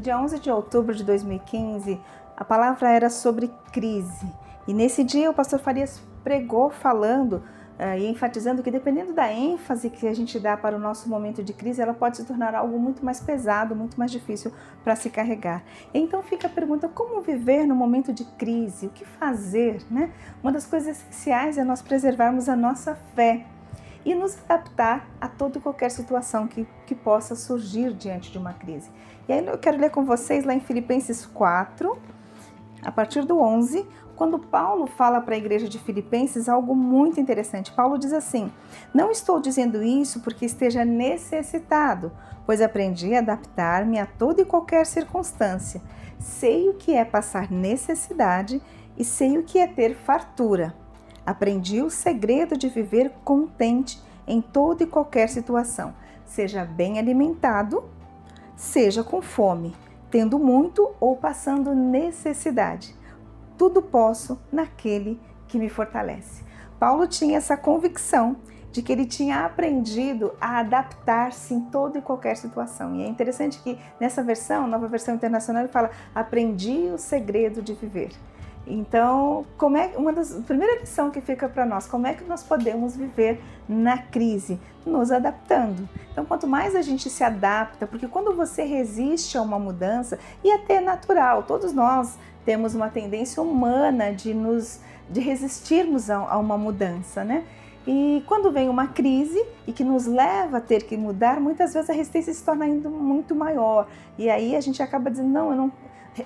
dia 11 de outubro de 2015, a palavra era sobre crise. E nesse dia o pastor Farias pregou falando e enfatizando que dependendo da ênfase que a gente dá para o nosso momento de crise, ela pode se tornar algo muito mais pesado, muito mais difícil para se carregar. Então fica a pergunta, como viver no momento de crise? O que fazer, né? Uma das coisas essenciais é nós preservarmos a nossa fé e nos adaptar a toda e qualquer situação que possa surgir diante de uma crise. E aí eu quero ler com vocês lá em Filipenses 4, a partir do 11, quando Paulo fala para a igreja de Filipenses algo muito interessante. Paulo diz assim: não estou dizendo isso porque esteja necessitado, pois aprendi a adaptar-me a toda e qualquer circunstância. Sei o que é passar necessidade e sei o que é ter fartura. Aprendi o segredo de viver contente em toda e qualquer situação, seja bem alimentado, seja com fome, tendo muito ou passando necessidade. Tudo posso naquele que me fortalece. Paulo tinha essa convicção de que ele tinha aprendido a adaptar-se em toda e qualquer situação. E é interessante que nessa versão, nova versão internacional, ele fala: aprendi o segredo de viver. Então, primeira lição que fica para nós, como é que nós podemos viver na crise? Nos adaptando. Então, quanto mais a gente se adapta, porque quando você resiste a uma mudança, e até é natural, todos nós temos uma tendência humana de resistirmos a uma mudança, né? E quando vem uma crise e que nos leva a ter que mudar, muitas vezes a resistência se torna ainda muito maior. E aí a gente acaba dizendo, não, eu não...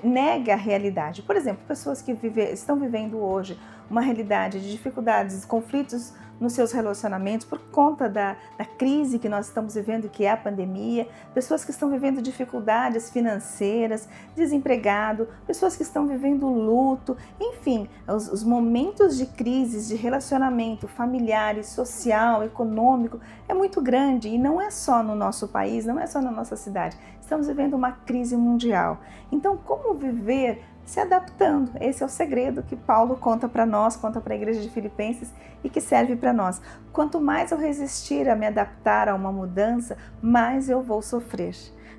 nega a realidade. Por exemplo, pessoas que estão vivendo hoje uma realidade de dificuldades, conflitos nos seus relacionamentos por conta da crise que nós estamos vivendo, que é a pandemia, pessoas que estão vivendo dificuldades financeiras, desempregado, pessoas que estão vivendo luto, enfim, os momentos de crises, de relacionamento familiar, social, econômico, é muito grande e não é só no nosso país, não é só na nossa cidade, estamos vivendo uma crise mundial. Então, como viver se adaptando? Esse é o segredo que Paulo conta para nós, conta para a igreja de Filipenses e que serve para nós. Quanto mais eu resistir a me adaptar a uma mudança, mais eu vou sofrer,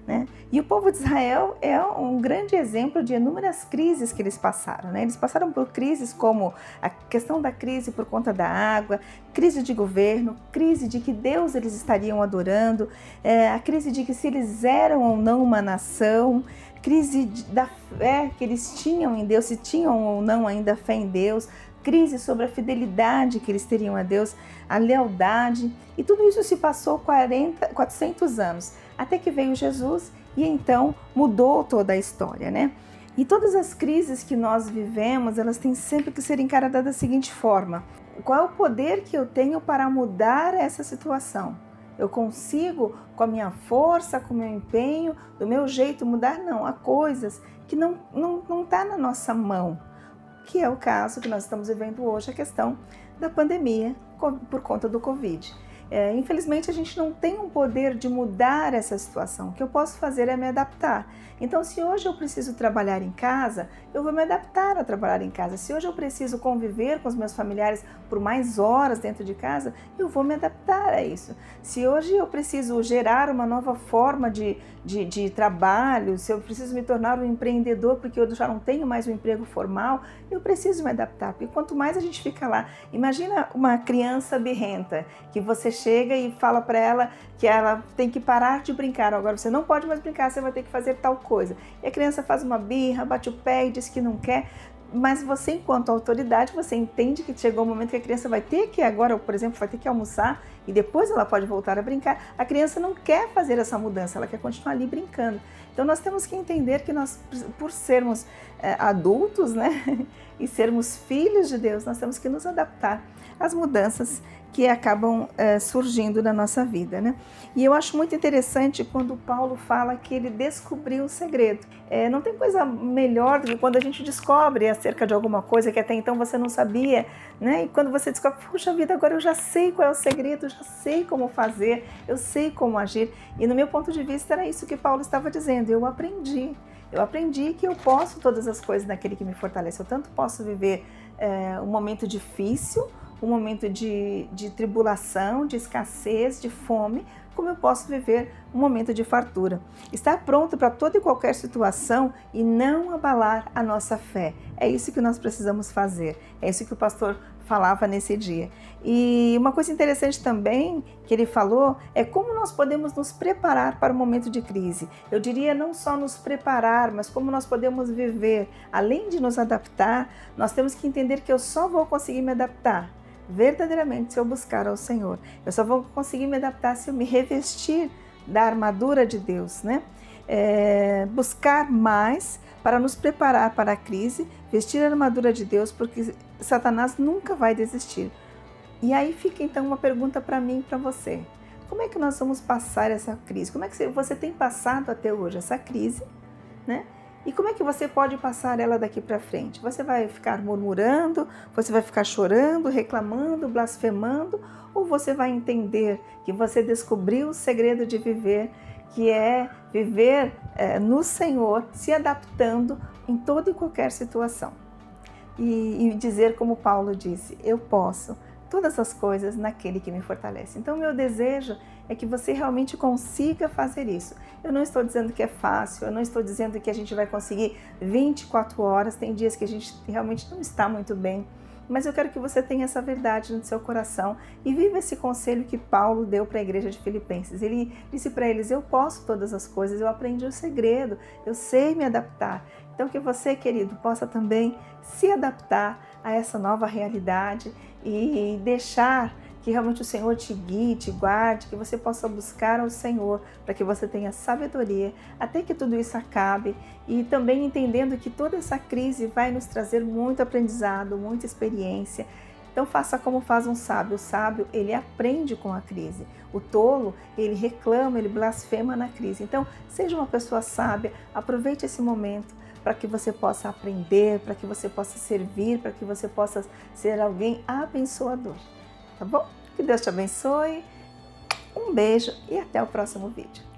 né? E o povo de Israel é um grande exemplo de inúmeras crises que eles passaram, né? Eles passaram por crises como a questão da crise por conta da água, crise de governo, crise de que Deus eles estariam adorando, a crise de que se eles eram ou não uma nação, crise da fé que eles tinham em Deus, se tinham ou não ainda fé em Deus, crise sobre a fidelidade que eles teriam a Deus, a lealdade, e tudo isso se passou 400 anos, até que veio Jesus e então mudou toda a história, né? E todas as crises que nós vivemos, elas têm sempre que ser encaradas da seguinte forma: qual é o poder que eu tenho para mudar essa situação? Eu consigo, com a minha força, com o meu empenho, do meu jeito, mudar? Não, há coisas que não está na nossa mão, que é o caso que nós estamos vivendo hoje, a questão da pandemia por conta do Covid. Infelizmente, a gente não tem um poder de mudar essa situação. O que eu posso fazer é me adaptar. Então, se hoje eu preciso trabalhar em casa, eu vou me adaptar a trabalhar em casa. Se hoje eu preciso conviver com os meus familiares por mais horas dentro de casa, eu vou me adaptar a isso. Se hoje eu preciso gerar uma nova forma de trabalho, se eu preciso me tornar um empreendedor porque eu já não tenho mais um emprego formal, eu preciso me adaptar. Porque quanto mais a gente fica lá, imagina uma criança birrenta, que você chega e fala para ela que ela tem que parar de brincar. Agora você não pode mais brincar, você vai ter que fazer tal coisa. E a criança faz uma birra, bate o pé e diz que não quer. Mas você, enquanto autoridade, você entende que chegou o momento que a criança vai ter que agora, por exemplo, vai ter que almoçar e depois ela pode voltar a brincar. A criança não quer fazer essa mudança, ela quer continuar ali brincando. Então nós temos que entender que nós, por sermos adultos, né, e sermos filhos de Deus, nós temos que nos adaptar às mudanças que acabam surgindo na nossa vida, né? E eu acho muito interessante quando Paulo fala que ele descobriu o segredo. Não tem coisa melhor do que quando a gente descobre acerca de alguma coisa que até então você não sabia, né? E quando você descobre, puxa vida, agora eu já sei qual é o segredo, eu já sei como fazer, eu sei como agir. E no meu ponto de vista era isso que Paulo estava dizendo, eu aprendi que eu posso todas as coisas naquele que me fortalece. Eu tanto posso viver um momento difícil, um momento de tribulação, de escassez, de fome, como eu posso viver um momento de fartura. Estar pronto para toda e qualquer situação e não abalar a nossa fé. É isso que nós precisamos fazer. É isso que o pastor falava nesse dia. E uma coisa interessante também que ele falou é como nós podemos nos preparar para o momento de crise. Eu diria não só nos preparar, mas como nós podemos viver. Além de nos adaptar, nós temos que entender que eu só vou conseguir me adaptar verdadeiramente se eu buscar ao Senhor. Eu só vou conseguir me adaptar se eu me revestir da armadura de Deus, né? Buscar mais para nos preparar para a crise, vestir a armadura de Deus, porque Satanás nunca vai desistir. E aí fica então uma pergunta para mim e para você. Como é que nós vamos passar essa crise? Como é que você tem passado até hoje essa crise, né? E como é que você pode passar ela daqui para frente? Você vai ficar murmurando? Você vai ficar chorando, reclamando, blasfemando? Ou você vai entender que você descobriu o segredo de viver, que é viver no Senhor, se adaptando em toda e qualquer situação? E dizer como Paulo disse, eu posso todas as coisas naquele que me fortalece. Então, meu desejo é que você realmente consiga fazer isso. Eu não estou dizendo que é fácil, eu não estou dizendo que a gente vai conseguir 24 horas, tem dias que a gente realmente não está muito bem, mas eu quero que você tenha essa verdade no seu coração e viva esse conselho que Paulo deu para a igreja de Filipenses. Ele disse para eles, eu posso todas as coisas, eu aprendi o segredo, eu sei me adaptar. Então que você, querido, possa também se adaptar a essa nova realidade e deixar que realmente o Senhor te guie, te guarde, que você possa buscar ao Senhor para que você tenha sabedoria até que tudo isso acabe e também entendendo que toda essa crise vai nos trazer muito aprendizado, muita experiência. Então faça como faz um sábio. O sábio, ele aprende com a crise. O tolo, ele reclama, ele blasfema na crise. Então seja uma pessoa sábia, aproveite esse momento para que você possa aprender, para que você possa servir, para que você possa ser alguém abençoador. Tá bom? Que Deus te abençoe. Um beijo e até o próximo vídeo.